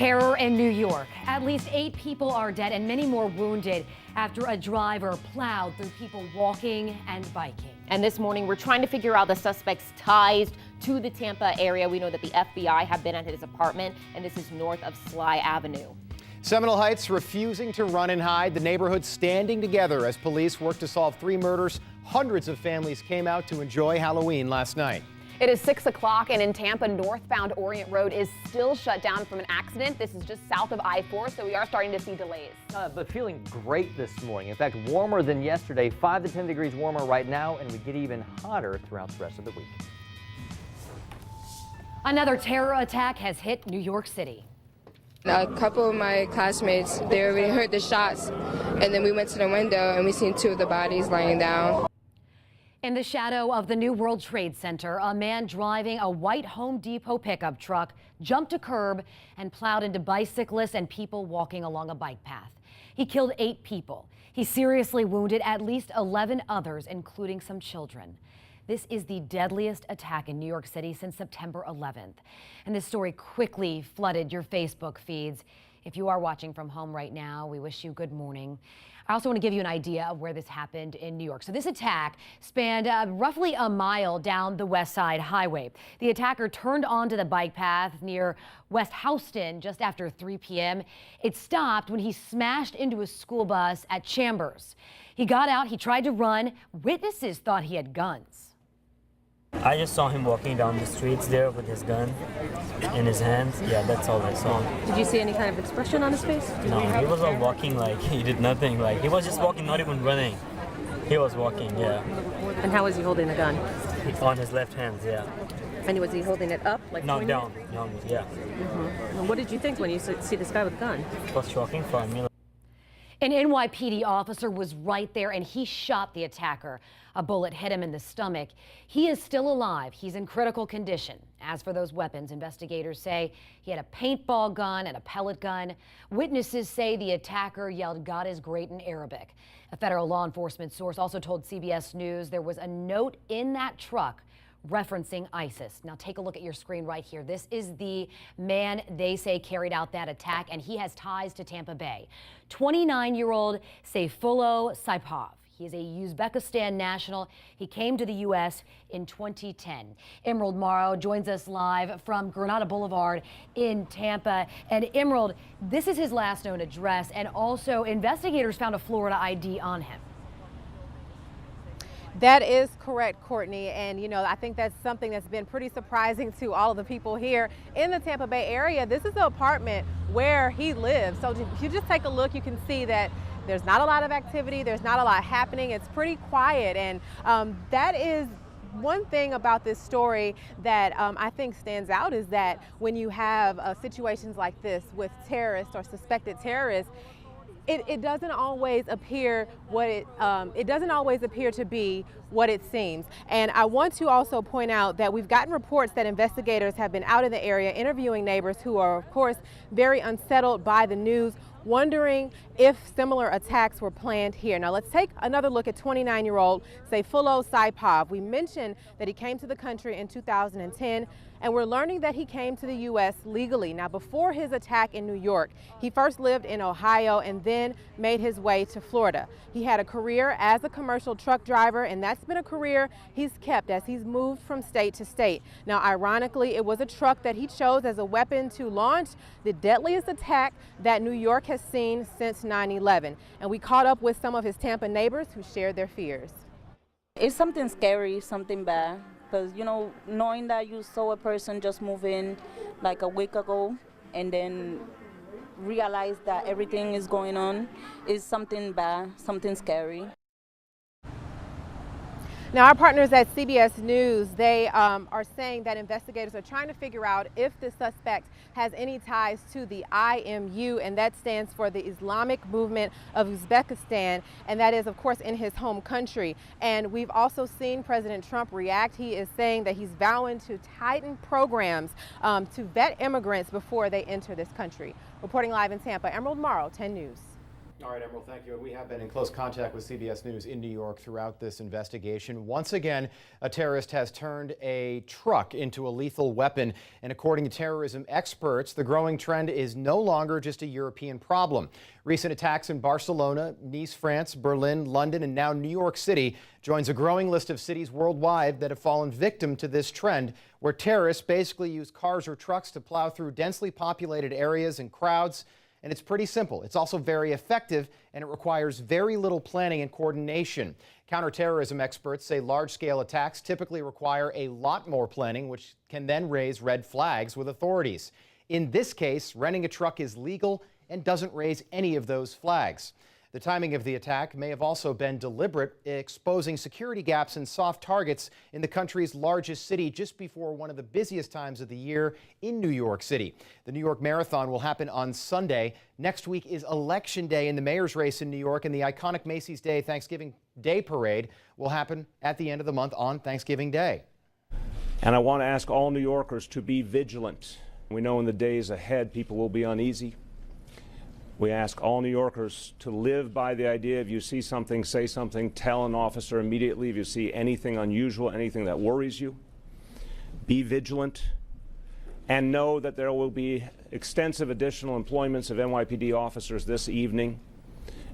Terror in New York. At least 8 people are dead and many more wounded after a driver plowed through people walking and biking. And this morning, we're trying to figure out the suspect's ties to the Tampa area. We know that the FBI have been at his apartment, and this is north of Sly Avenue. Seminole Heights refusing to run and hide. The neighborhood standing together as police work to solve 3 murders. Hundreds of families came out to enjoy Halloween last night. It is 6 o'clock, and in Tampa, northbound Orient Road is still shut down from an accident. This is just south of I-4, so we are starting to see delays. But feeling great this morning. In fact, warmer than yesterday, 5 to 10 degrees warmer right now, and we get even hotter throughout the rest of the week. Another terror attack has hit New York City. A couple of my classmates, we heard the shots, and then we went to the window and we seen 2 of the bodies laying down. In the shadow of the New World Trade Center, a man driving a white Home Depot pickup truck jumped a curb and plowed into bicyclists and people walking along a bike path. He killed 8 people. He seriously wounded at least 11 others, including some children. This is the deadliest attack in New York City since September 11th. And this story quickly flooded your Facebook feeds. If you are watching from home right now, we wish you good morning. I also want to give you an idea of where this happened in New York. So this attack spanned roughly a mile down the West Side Highway. The attacker turned onto the bike path near West Houston just after 3 p.m. It stopped when he smashed into a school bus at Chambers. He got out, he tried to run. Witnesses thought he had guns. I just saw him walking down the streets there with his gun in his hands. Yeah, that's all I saw. Did you see any kind of expression on his face? No, he was all walking like he did nothing. Like he was just walking, not even running. He was walking, yeah. And how was he holding the gun? On his left hand, yeah. And was he holding it up? Like no, down, yeah. And what did you think when you see this guy with a gun? It was shocking for me. An NYPD officer was right there and he shot the attacker. A bullet hit him in the stomach. He is still alive. He's in critical condition. As for those weapons, investigators say he had a paintball gun and a pellet gun. Witnesses say the attacker yelled "God is great" in Arabic. A federal law enforcement source also told CBS News there was a note in that truck referencing ISIS. Now take a look at your screen right here. This is the man they say carried out that attack, and he has ties to Tampa Bay. 29-year-old Sayfullo Saipov. He is a Uzbekistan national. He came to the U.S. in 2010. Emerald Morrow joins us live from Granada Boulevard in Tampa. And Emerald, this is his last known address, and also investigators found a Florida ID on him. That is correct, Courtney. And, you know, I think that's something that's been pretty surprising to all of the people here in the Tampa Bay area. This is the apartment where he lives. So if you just take a look, you can see that there's not a lot of activity. There's not a lot happening. It's pretty quiet. And that is one thing about this story that I think stands out, is that when you have situations like this with terrorists or suspected terrorists, it doesn't always appear what it doesn't always appear to be what it seems. And I want to also point out that we've gotten reports that investigators have been out in the area interviewing neighbors who are, of course, very unsettled by the news, wondering if similar attacks were planned here. Now let's take another look at 29-year-old Sayfullo Saipov. We mentioned that he came to the country in 2010, and we're learning that he came to the U.S. legally. Now, before his attack in New York, he first lived in Ohio and then made his way to Florida. He had a career as a commercial truck driver, and that's been a career he's kept as he's moved from state to state. Now, ironically, it was a truck that he chose as a weapon to launch the deadliest attack that New York has seen since 9/11. And we caught up with some of his Tampa neighbors who shared their fears. It's something scary, something bad. Because, you know, knowing that you saw a person just move in like a week ago and then realize that everything is going on is something bad, something scary. Now, our partners at CBS News, they are saying that investigators are trying to figure out if the suspect has any ties to the IMU, and that stands for the Islamic Movement of Uzbekistan, and that is, of course, in his home country. And we've also seen President Trump react. He is saying that he's vowing to tighten programs to vet immigrants before they enter this country. Reporting live in Tampa, Emerald Morrow, 10 News. All right, Emerald, thank you. We have been in close contact with CBS News in New York throughout this investigation. Once again, a terrorist has turned a truck into a lethal weapon. And according to terrorism experts, the growing trend is no longer just a European problem. Recent attacks in Barcelona, Nice, France, Berlin, London, and now New York City joins a growing list of cities worldwide that have fallen victim to this trend, where terrorists basically use cars or trucks to plow through densely populated areas and crowds. And it's pretty simple. It's also very effective, and it requires very little planning and coordination. Counterterrorism experts say large-scale attacks typically require a lot more planning, which can then raise red flags with authorities. In this case, renting a truck is legal and doesn't raise any of those flags. The timing of the attack may have also been deliberate, exposing security gaps and soft targets in the country's largest city just before one of the busiest times of the year in New York City. The New York Marathon will happen on Sunday. Next week is Election Day in the mayor's race in New York, and the iconic Macy's Day Thanksgiving Day Parade will happen at the end of the month on Thanksgiving Day. And I want to ask all New Yorkers to be vigilant. We know in the days ahead people will be uneasy. We ask all New Yorkers to live by the idea: if you see something, say something, tell an officer immediately if you see anything unusual, anything that worries you. Be vigilant, and know that there will be extensive additional employments of NYPD officers this evening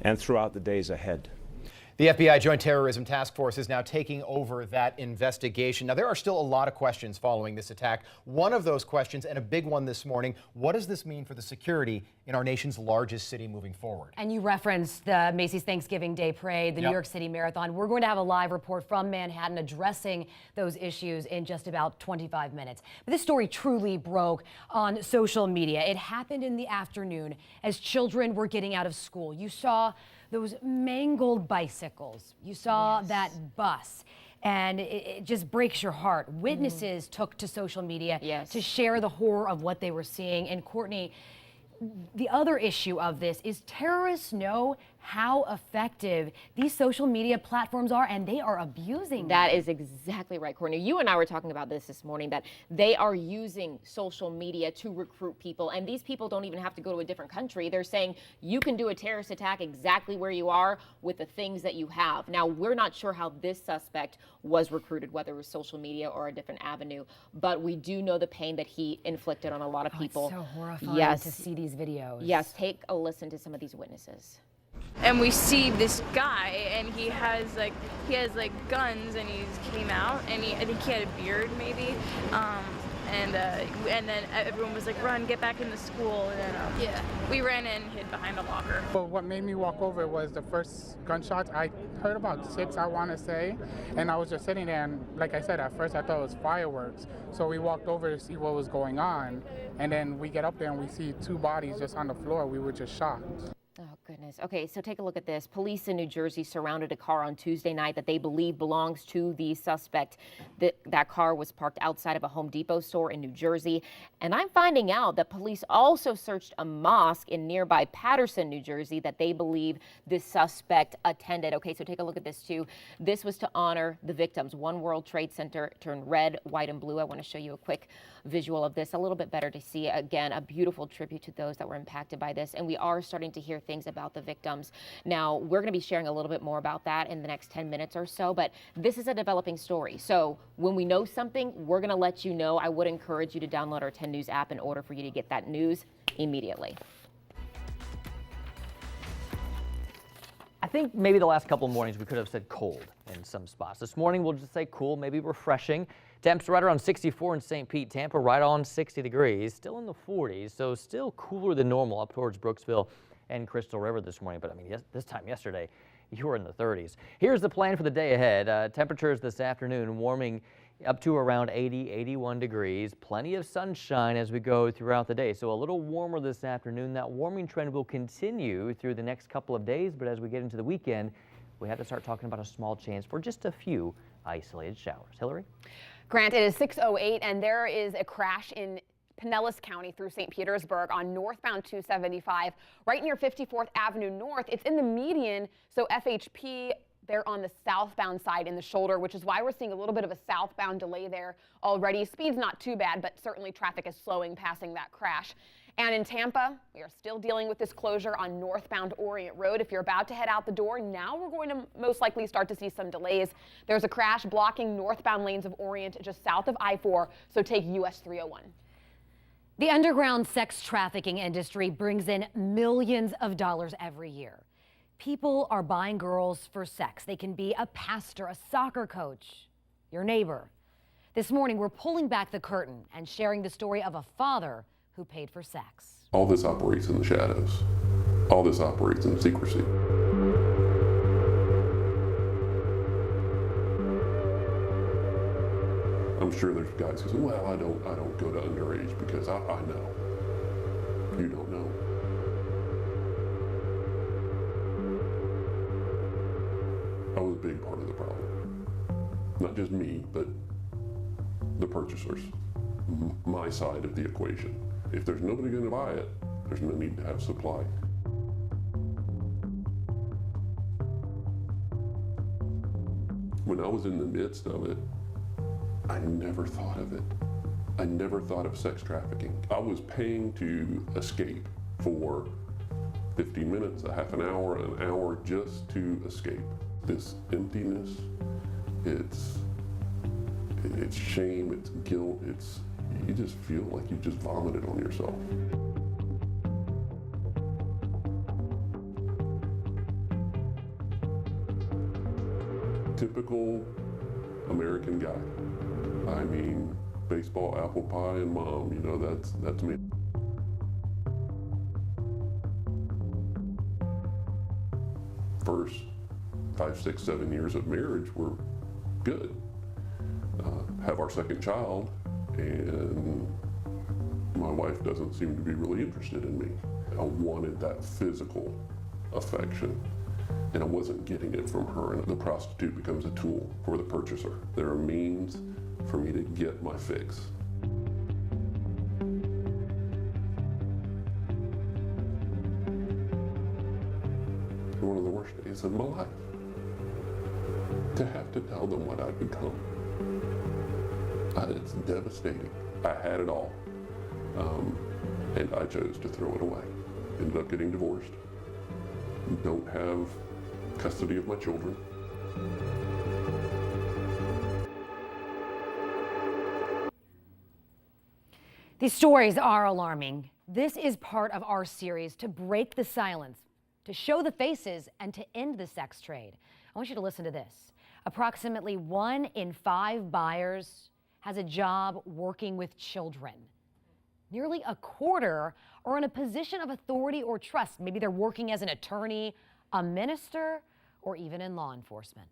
and throughout the days ahead. The FBI Joint Terrorism Task Force is now taking over that investigation. Now, there are still a lot of questions following this attack. One of those questions, and a big one this morning, what does this mean for the security in our nation's largest city moving forward? And you referenced the Macy's Thanksgiving Day Parade, the New York City Marathon. We're going to have a live report from Manhattan addressing those issues in just about 25 minutes. But this story truly broke on social media. It happened in the afternoon as children were getting out of school. You saw those mangled bicycles. You saw that bus, and it just breaks your heart. Witnesses took to social media to share the horror of what they were seeing. And Courtney, the other issue of this is terrorists know how effective these social media platforms are, and they are abusing That them. is exactly right, Courtney. You and I were talking about this morning, that they are using social media to recruit people, and these people don't even have to go to a different country. They're saying you can do a terrorist attack exactly where you are with the things that you have. Now, we're not sure how this suspect was recruited, whether it was social media or a different avenue, but we do know the pain that he inflicted on a lot of people. It's so horrifying to see these videos. Yes, take a listen to some of these witnesses. And we see this guy, and he has guns, and he came out, and I think he had a beard maybe, and then everyone was like, run, get back into school, and then we ran in, hid behind a locker. But what made me walk over was the first gunshots. I heard about 6, I want to say, and I was just sitting there, and like I said, at first I thought it was fireworks, so we walked over to see what was going on, and then we get up there and we see 2 bodies just on the floor. We were just shocked. Oh, goodness. Okay, so take a look at this. Police in New Jersey surrounded a car on Tuesday night that they believe belongs to the suspect. That car was parked outside of a Home Depot store in New Jersey. And I'm finding out that police also searched a mosque in nearby Paterson, New Jersey, that they believe this suspect attended. Okay, so take a look at this too. This was to honor the victims. One World Trade Center turned red, white, and blue. I want to show you a quick visual of this, a little bit better to see. Again, a beautiful tribute to those that were impacted by this. And we are starting to hear things about the victims. Now, we're going to be sharing a little bit more about that in the next 10 minutes or so, but this is a developing story. So when we know something, we're going to let you know. I would encourage you to download our 10 News app in order for you to get that news immediately. I think maybe the last couple of mornings we could have said cold in some spots. This morning we'll just say cool, maybe refreshing. Temps right around 64 in St. Pete, Tampa right on 60 degrees, still in the 40s, so still cooler than normal up towards Brooksville and Crystal River this morning. But I mean, this time yesterday, you were in the 30s. Here's the plan for the day ahead. Temperatures this afternoon warming up to around 80, 81 degrees. Plenty of sunshine as we go throughout the day. So a little warmer this afternoon. That warming trend will continue through the next couple of days. But as we get into the weekend, we have to start talking about a small chance for just a few isolated showers. Hillary? Grant, it is 6:08, and there is a crash in Pinellas County through St. Petersburg on northbound 275, right near 54th Avenue North. It's in the median, so FHP, they're on the southbound side in the shoulder, which is why we're seeing a little bit of a southbound delay there already. Speed's not too bad, but certainly traffic is slowing passing that crash. And in Tampa, we are still dealing with this closure on northbound Orient Road. If you're about to head out the door, now we're going to most likely start to see some delays. There's a crash blocking northbound lanes of Orient just south of I-4, so take US 301. The underground sex trafficking industry brings in millions of dollars every year. People are buying girls for sex. They can be a pastor, a soccer coach, your neighbor. This morning, we're pulling back the curtain and sharing the story of a father who paid for sex. All this operates in the shadows. All this operates in secrecy. I'm sure there's guys who say, well, I don't go to underage because I know. You don't know. I was a big part of the problem. Not just me, but the purchasers. My side of the equation. If there's nobody going to buy it, there's no need to have supply. When I was in the midst of it, I never thought of it. I never thought of sex trafficking. I was paying to escape for 15 minutes, a half an hour just to escape. This emptiness, it's shame, it's guilt, you just feel like you just vomited on yourself. Typical American guy. I mean, baseball, apple pie, and mom, you know, that's me. First 5, 6, 7 years of marriage were good. Have our second child, and my wife doesn't seem to be really interested in me. I wanted that physical affection, and I wasn't getting it from her, and the prostitute becomes a tool for the purchaser. They're a means for me to get my fix. One of the worst days of my life. To have to tell them what I've become. It's devastating. I had it all, and I chose to throw it away. Ended up getting divorced. Don't have custody of my children. These stories are alarming. This is part of our series to break the silence, to show the faces, and to end the sex trade. I want you to listen to this. Approximately 1 in 5 buyers has a job working with children. Nearly a quarter are in a position of authority or trust. Maybe they're working as an attorney, a minister, or even in law enforcement.